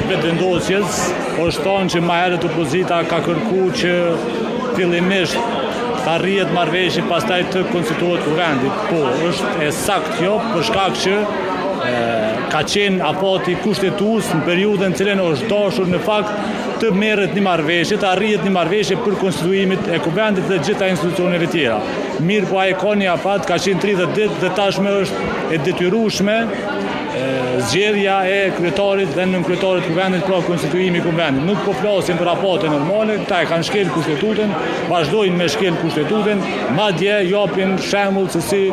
vetëvendosjes, është thonë që më herët opozita ka kërkuar që fillimisht ta rrihet marrëveshje, pastaj të konstituohet kuvendi. Po, është e saktë jo, për shkak që ka qenë afati kushtetues në periudhën në cilën është dashur në fakt të merret një marrëveshje, të arrihet një marrëveshje për konstituimit e kuvendit dhe gjitha institucioneve tjera. Mirë, po ai ka një afat, ka qenë 30 ditë dhe tashmë është e detyrueshme zgjedhja e kryetarit dhe nënkryetarit të kuvendit pra konstituimi i kuvendit. Nuk po flasim për afate normale, ta e kanë shkel kushtetutën, vazhdojnë me shkel kushtetutën, madje japin shembull se si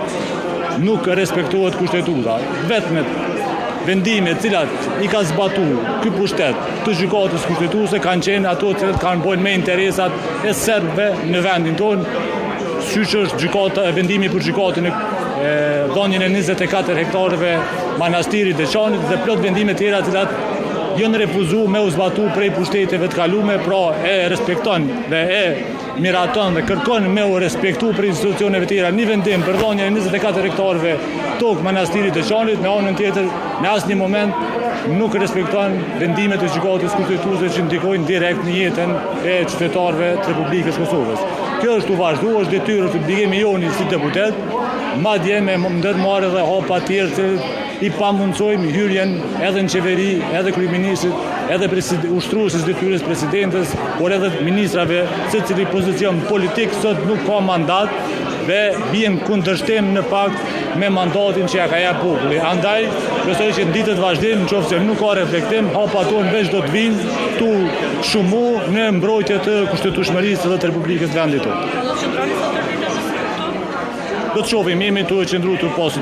nuk respektohet kushtetuta. Vetëm vendime të cilat i ka zbatuar ky pushtet të gjykatës kushtetuese kanë qenë ato të cilat kanë bërë me interesat e serbëve në vendin tonë, siç është gjykata, vendimi për gjykatën e dhënien e 24 hektarëve manastirit Deçanit dhe plot vendime tjera të cilat janë refuzuar me u zbatu prej pushteteve të kaluara, pra e respekton dhe e miraton dhe kërkon me u respektu për institucioneve tjera një vendim për dhënien e 24 hektarëve tokë manastirit Deçanit, në anën tjetër në asnjë moment nuk respekton vendimet e gjykatës kushtetuese që ndikojnë direkt në jetën e qytetarëve të Republikës Kosovës. Kjo është u vazhdu, është detyrë të obligimi joni si deputet, madje me ndërmarrje dhe hapa të tjerë që i pamundsojmë hyrjen edhe në qeveri, edhe kryeministrit, edhe ushtruesit detyrës presidentes, por edhe ministrave, secili pozicion politik sot nuk ka mandat dhe bien kundërshtim në fakt me mandatin që ja ka jap populli. Andaj, besoj që në ditët vazhdim, nëse nuk ka reflektim, hapa tonë veç do të vinë tu shumu në mbrojtje të kushtetueshmërisë dhe të Republikës vendit tonë. Do të shohim, jemi tu e qëndruar tu pas